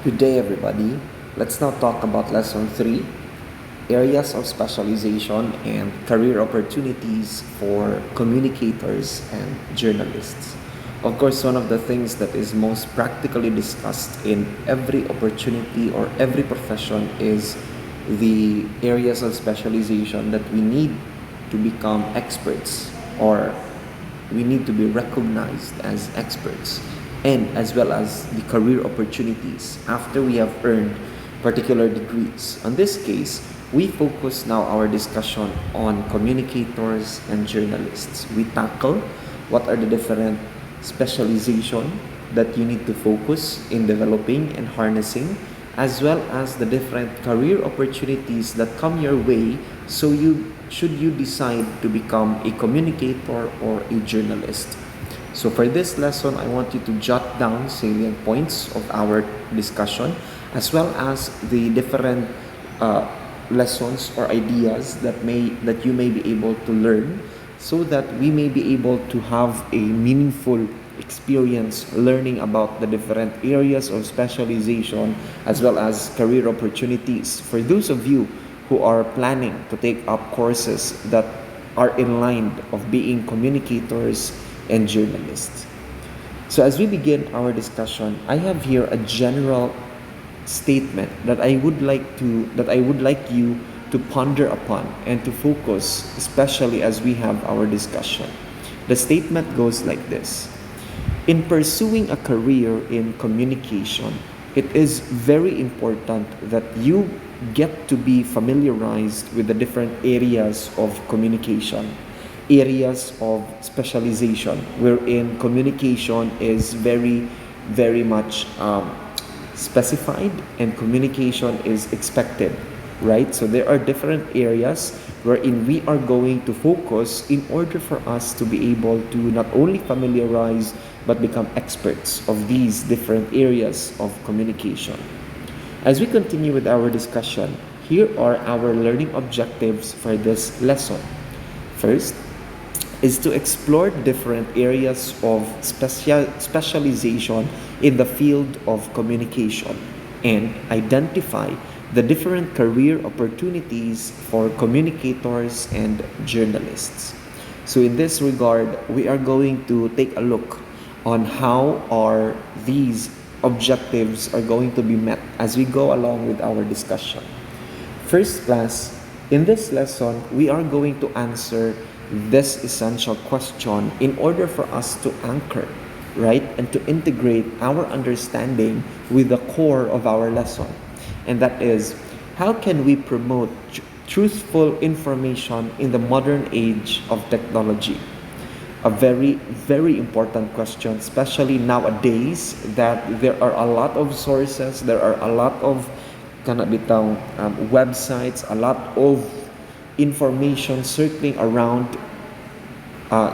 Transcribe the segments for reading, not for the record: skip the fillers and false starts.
Good day, everybody. Let's now talk about Lesson 3, areas of specialization and career opportunities for communicators and journalists. Of course, one of the things that is most practically discussed in every opportunity or every profession is the areas of specialization that we need to become experts, or we need to be recognized as experts, and as well as the career opportunities after we have earned particular degrees. In this case, we focus now our discussion on communicators and journalists. We tackle what are the different specialization that you need to focus in developing and harnessing, as well as the different career opportunities that come your way. So you should you decide to become a communicator or a journalist. So for this lesson, I want you to jot down salient points of our discussion, as well as the different lessons or ideas that you may be able to learn, so that we may be able to have a meaningful experience learning about the different areas of specialization as well as career opportunities for those of you who are planning to take up courses that are in line of being communicators and journalists. So as we begin our discussion, I have here a general statement that I would like you to ponder upon and to focus, especially as we have our discussion. The statement goes like this: in pursuing a career in communication, it is very important that you get to be familiarized with the different areas of communication, areas of specialization, wherein communication is very much specified and communication is expected, right? So there are different areas wherein we are going to focus in order for us to be able to not only familiarize but become experts of these different areas of communication. As we continue with our discussion, here are our learning objectives for this lesson. First is to explore different areas of specialization in the field of communication and identify the different career opportunities for communicators and journalists. So in this regard, we are going to take a look on how are these objectives are going to be met as we go along with our discussion. First class, in this lesson, we are going to answer this essential question in order for us to anchor, right, and to integrate our understanding with the core of our lesson. And that is, how can we promote truthful information in the modern age of technology? A very important question, especially nowadays that there are a lot of sources, there are a lot of websites, a lot of information circling around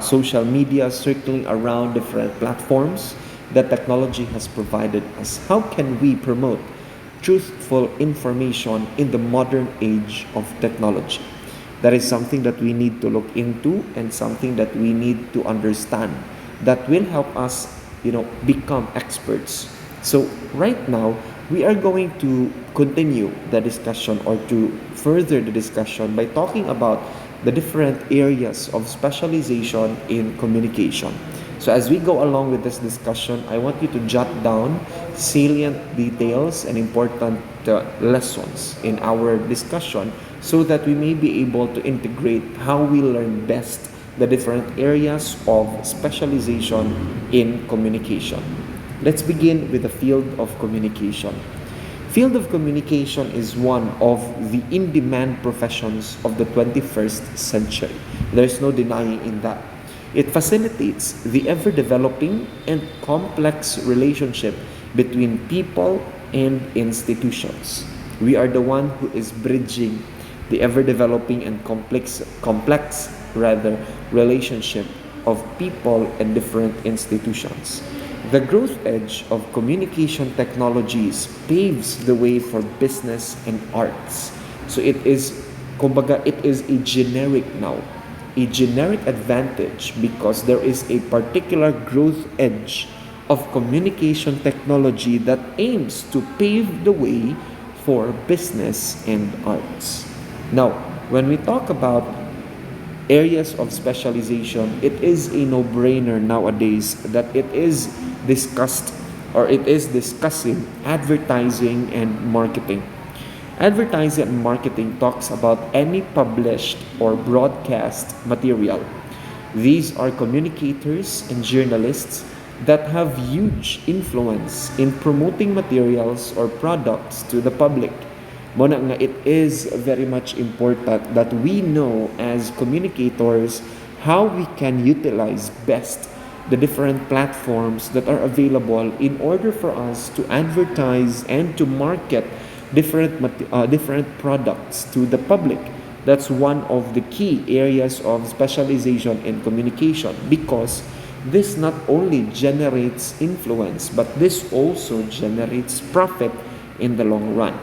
social media, circling around different platforms that technology has provided us. How can we promote truthful information in the modern age of technology? That is something that we need to look into and something that we need to understand that will help us, become experts. So right now, we are going to continue the discussion or to further the discussion by talking about the different areas of specialization in communication. So as we go along with this discussion, I want you to jot down salient details and important lessons in our discussion so that we may be able to integrate how we learn best the different areas of specialization in communication. Let's begin with the field of communication. Field of communication is one of the in-demand professions of the 21st century. There's no denying in that. It facilitates the ever-developing and complex relationship between people and institutions. We are the one who is bridging the ever-developing and complex relationship of people and different institutions. The growth edge of communication technologies paves the way for business and arts. So it is a generic now, a generic advantage because there is a particular growth edge of communication technology that aims to pave the way for business and arts. Now, when we talk about areas of specialization, it is a no-brainer nowadays that it is discussed or it is discussing advertising and marketing. Advertising and marketing talks about any published or broadcast material. These are communicators and journalists that have huge influence in promoting materials or products to the public. Muna nga, it is very much important that we know as communicators how we can utilize best the different platforms that are available in order for us to advertise and to market different products to the public. That's one of the key areas of specialization in communication, because this not only generates influence, but this also generates profit in the long run.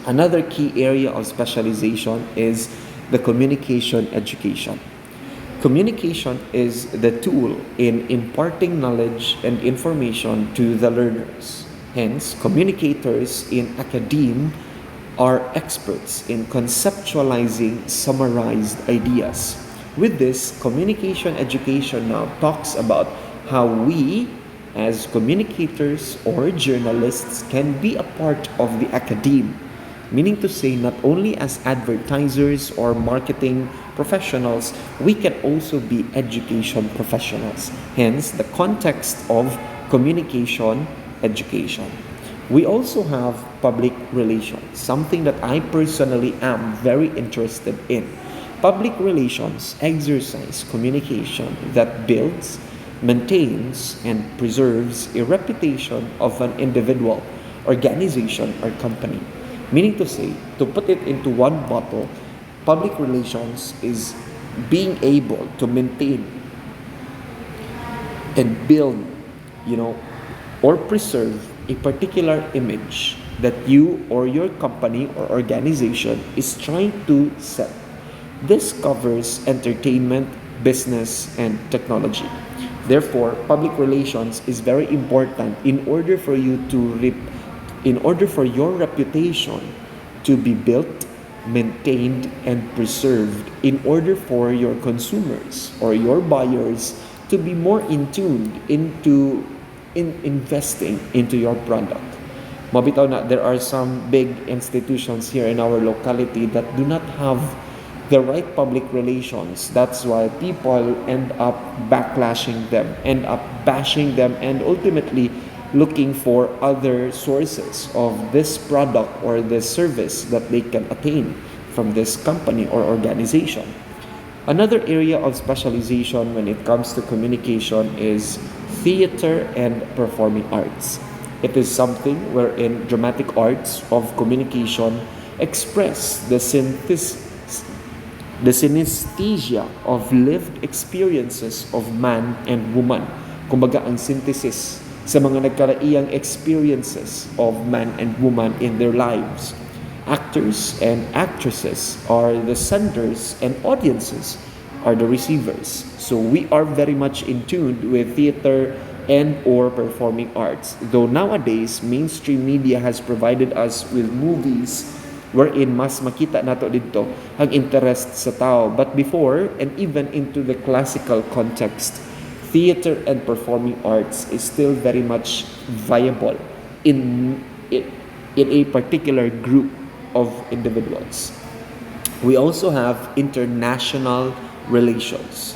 Another key area of specialization is the communication education. Communication is the tool in imparting knowledge and information to the learners. Hence, communicators in academia are experts in conceptualizing summarized ideas. With this, communication education now talks about how we, as communicators or journalists, can be a part of the academe. Meaning to say, not only as advertisers or marketing professionals, we can also be education professionals. Hence, the context of communication education. We also have public relations, something that I personally am very interested in. Public relations exercise communication that builds, maintains, and preserves a reputation of an individual, organization, or company. Meaning to say, to put it into one bottle, public relations is being able to maintain and build, or preserve a particular image that you or your company or organization is trying to set. This covers entertainment, business, and technology. Therefore, public relations is very important in order for your reputation to be built, maintained, and preserved, in order for your consumers or your buyers to be more in tune in investing into your product. Mabitaw na, there are some big institutions here in our locality that do not have the right public relations. That's why people end up backlashing them, end up bashing them, and ultimately looking for other sources of this product or this service that they can attain from this company or organization. Another area of specialization when it comes to communication is theater and performing arts. It is something wherein dramatic arts of communication express the synesthesia of lived experiences of man and woman. Kumbaga, ang synthesis sa mga nagkaraiyang experiences of man and woman in their lives. Actors and actresses are the senders and audiences are the receivers. So we are very much in tune with theater and or performing arts. Though nowadays, mainstream media has provided us with movies wherein mas makita nato dito ang interest sa tao. But before, and even into the classical context, theater and performing arts is still very much viable in a particular group of individuals. We also have international relations.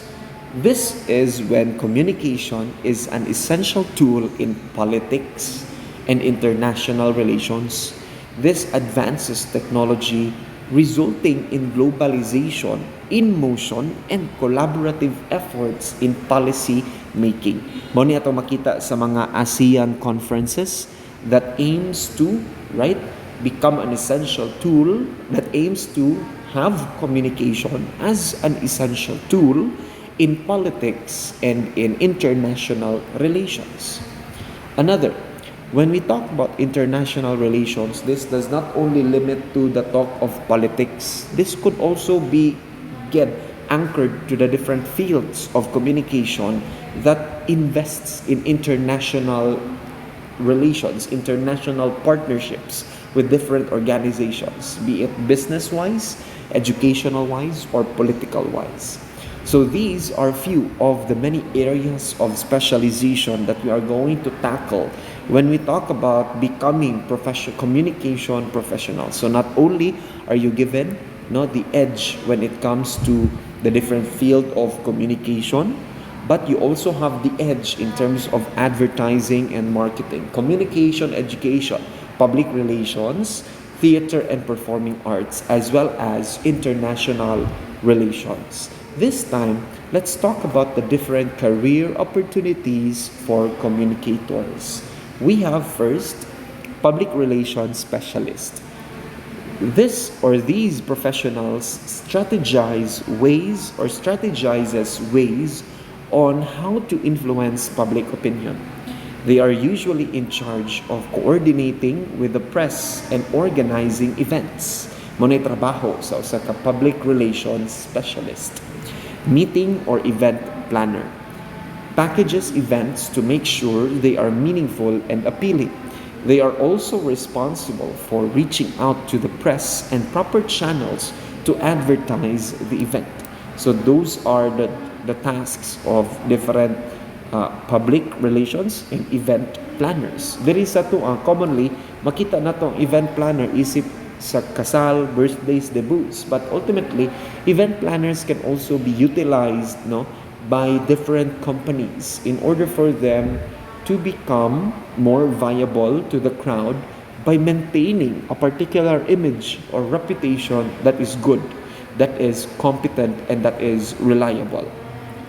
This is when communication is an essential tool in politics and international relations. This advances technology resulting in globalization, in motion, and collaborative efforts in policy making. Mo ni ato makita sa mga ASEAN conferences that aims to, become an essential tool, that aims to have communication as an essential tool in politics and in international relations. Another, when we talk about international relations, this does not only limit to the talk of politics. This could also be anchored to the different fields of communication that invests in international relations, international partnerships with different organizations, be it business-wise, educational-wise, or political-wise. So these are few of the many areas of specialization that we are going to tackle when we talk about becoming communication professionals. So not only are you given the edge when it comes to the different field of communication, but you also have the edge in terms of advertising and marketing, communication, education, public relations, theater and performing arts, as well as international relations. This time, let's talk about the different career opportunities for communicators. We have first, public relations specialist. These professionals strategizes ways on how to influence public opinion. They are usually in charge of coordinating with the press and organizing events. Mo'nay trabaho sa usa ka public relations specialist. Meeting or event planner. Packages events to make sure they are meaningful and appealing. They are also responsible for reaching out to the press and proper channels to advertise the event. So those are the tasks of different public relations and event planners. Diri sa to commonly makita nato ang event planner isip sa kasal, birthdays, debuts, but ultimately event planners can also be utilized by different companies in order for them to become more viable to the crowd by maintaining a particular image or reputation that is good, that is competent, and that is reliable.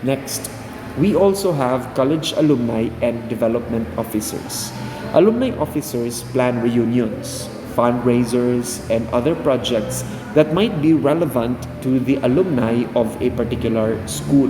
Next, we also have college alumni and development officers. Alumni officers plan reunions, fundraisers, and other projects that might be relevant to the alumni of a particular school.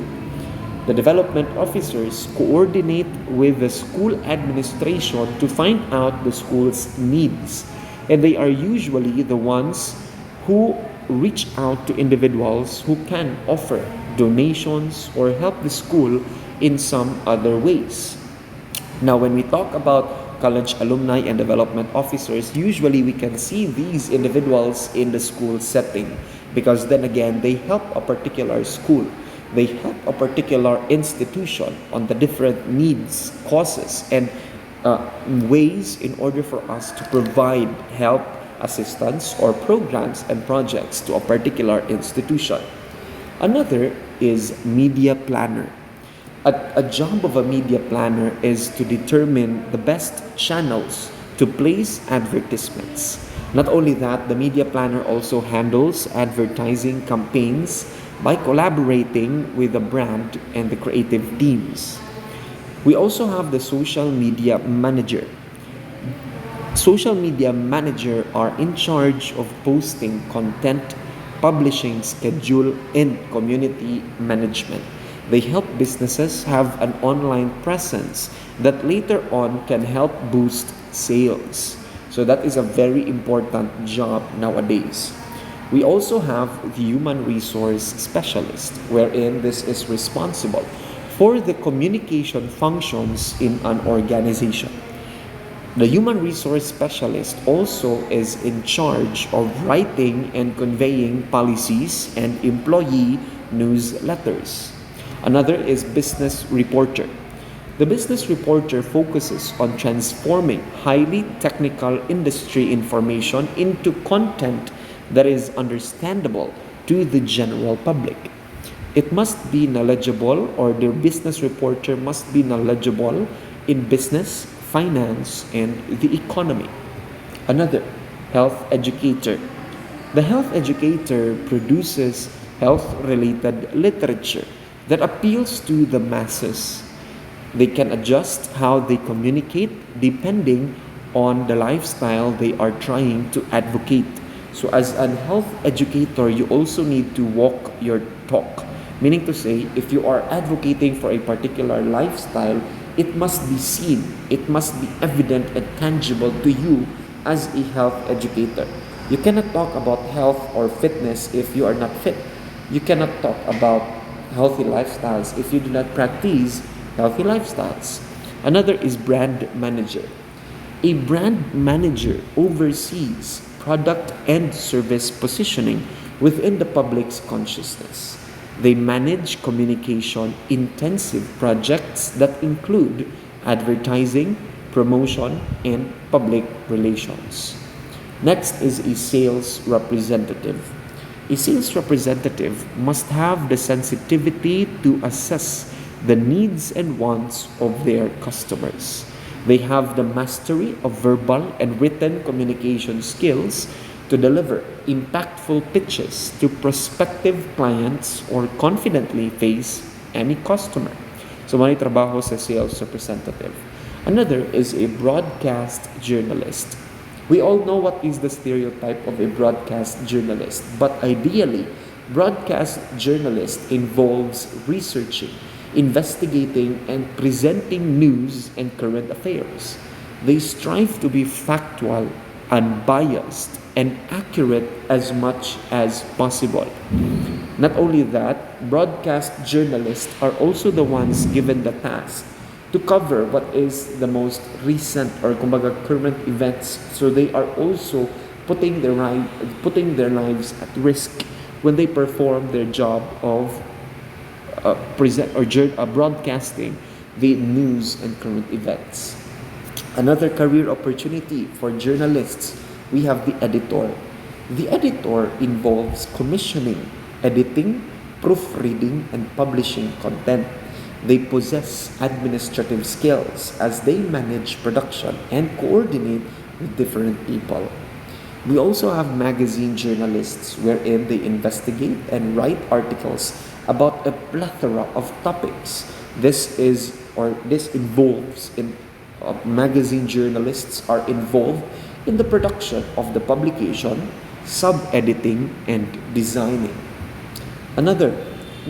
The development officers coordinate with the school administration to find out the school's needs, and they are usually the ones who reach out to individuals who can offer donations or help the school in some other ways. Now, when we talk about college alumni and development officers, usually we can see these individuals in the school setting because then again, they help a particular school. They help a particular institution on the different needs, causes, and ways in order for us to provide help, assistance, or programs and projects to a particular institution. Another is media planner. A job of a media planner is to determine the best channels to place advertisements. Not only that, the media planner also handles advertising campaigns by collaborating with the brand and the creative teams. We also have the social media manager. Social media manager are in charge of posting content, publishing schedule, and community management. They help businesses have an online presence that later on can help boost sales. So that is a very important job nowadays. We also have the human resource specialist, wherein this is responsible for the communication functions in an organization. The human resource specialist also is in charge of writing and conveying policies and employee newsletters. Another is business reporter. The business reporter focuses on transforming highly technical industry information into content that is understandable to the general public. It must be knowledgeable, or the business reporter must be knowledgeable in business, finance, and the economy. Another, health educator. The health educator produces health-related literature that appeals to the masses. They can adjust how they communicate depending on the lifestyle they are trying to advocate. So as a health educator, you also need to walk your talk. Meaning to say, if you are advocating for a particular lifestyle, it must be seen, it must be evident and tangible to you as a health educator. You cannot talk about health or fitness if you are not fit. You cannot talk about healthy lifestyles if you do not practice healthy lifestyles. Another is brand manager. A brand manager oversees product and service positioning within the public's consciousness. They manage communication intensive projects that include advertising, promotion, and public relations. Next is a sales representative. A sales representative must have the sensitivity to assess the needs and wants of their customers. They have the mastery of verbal and written communication skills to deliver impactful pitches to prospective clients or confidently face any customer. So, may trabaho sa sales representative. Another is a broadcast journalist. We all know what is the stereotype of a broadcast journalist, but ideally, broadcast journalist involves researching, investigating, and presenting news and current affairs. They strive to be factual, unbiased, and accurate as much as possible. Not only that, broadcast journalists are also the ones given the task to cover what is the most recent or kumbaga current events. So they are also putting their lives at risk when they perform their job of broadcasting the news and current events. Another career opportunity for journalists, we have the editor. The editor involves commissioning, editing, proofreading, and publishing content. They possess administrative skills as they manage production and coordinate with different people. We also have magazine journalists wherein they investigate and write articles about a plethora of topics. This involves in magazine journalists are involved in the production of the publication, sub-editing, and designing. Another,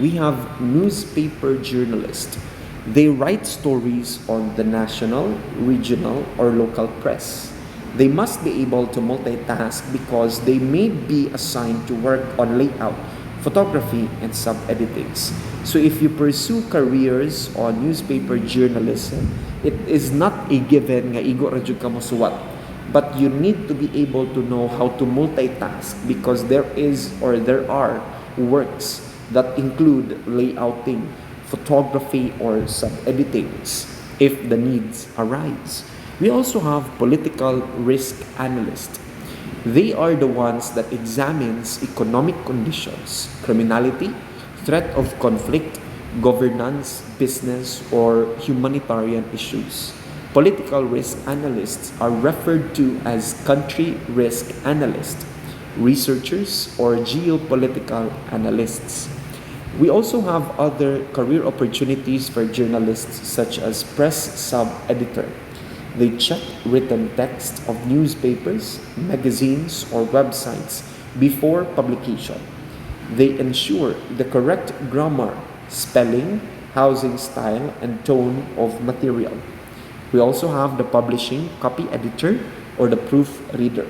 we have newspaper journalists. They write stories on the national, regional, or local press. They must be able to multitask because they may be assigned to work on layout, photography, and sub-editings. So if you pursue careers on newspaper journalism, it is not a given nga igo ra jud ka mosuwat. But you need to be able to know how to multitask because there are works that include layouting, photography, or sub-editings if the needs arise. We also have political risk analysts. They are the ones that examines economic conditions, criminality, threat of conflict, governance, business, or humanitarian issues. Political risk analysts are referred to as country risk analysts, researchers, or geopolitical analysts. We also have other career opportunities for journalists such as press sub-editor. They check written text of newspapers, magazines, or websites before publication. They ensure the correct grammar, spelling, housing style, and tone of material. We also have the publishing copy editor or the proofreader.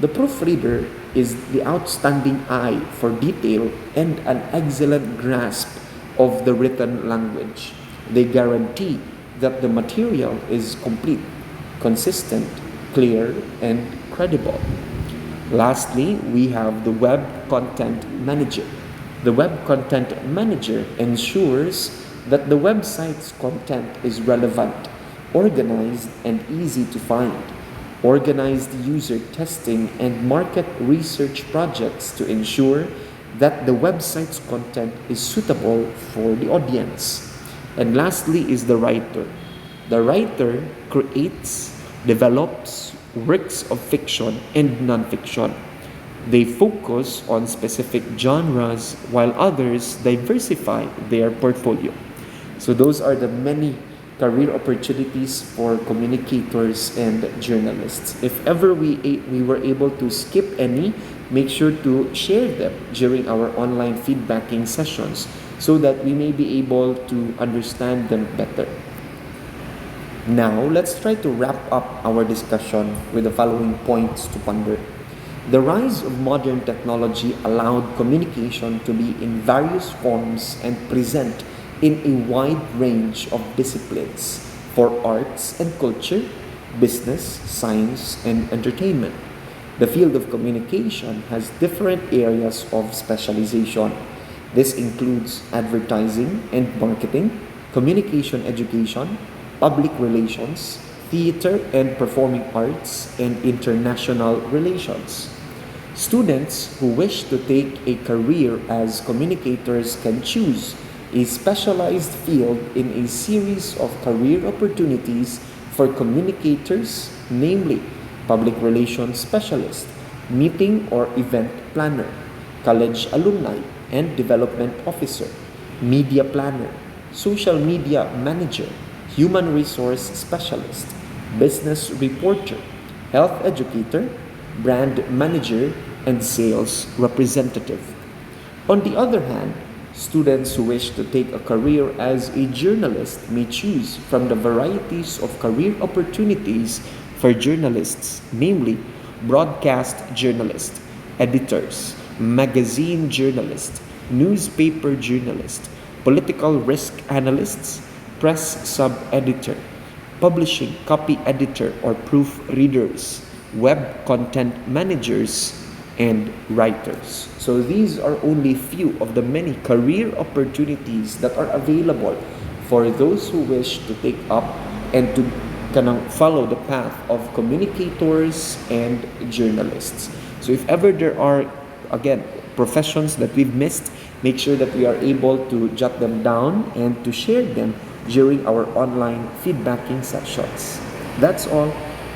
The proofreader is the outstanding eye for detail and an excellent grasp of the written language. They guarantee that the material is complete, consistent, clear, and credible. Lastly, we have the web content manager. The web content manager ensures that the website's content is relevant, organized, and easy to find. Organized user testing and market research projects to ensure that the website's content is suitable for the audience. And lastly is the writer. The writer creates, develops works of fiction and non-fiction. They focus on specific genres while others diversify their portfolio. So those are the many career opportunities for communicators and journalists. If ever we were able to skip any, make sure to share them during our online feedbacking sessions so that we may be able to understand them better. Now, let's try to wrap up our discussion with the following points to ponder. The rise of modern technology allowed communication to be in various forms and present in a wide range of disciplines for arts and culture, business, science, and entertainment. The field of communication has different areas of specialization. This includes advertising and marketing, communication education, public relations, theater and performing arts, and international relations. Students who wish to take a career as communicators can choose a specialized field in a series of career opportunities for communicators, namely public relations specialist, meeting or event planner, college alumni and development officer, media planner, social media manager, human resource specialist, business reporter, health educator, brand manager, and sales representative. On the other hand, students who wish to take a career as a journalist may choose from the varieties of career opportunities for journalists, namely broadcast journalist, editors, magazine journalist, newspaper journalist, political risk analysts, press sub-editor, publishing copy editor or proofreaders, web content managers, and writers. So these are only few of the many career opportunities that are available for those who wish to take up and to follow the path of communicators and journalists. So if ever there are, again, professions that we've missed, make sure that we are able to jot them down and to share them during our online feedbacking sessions. That's all.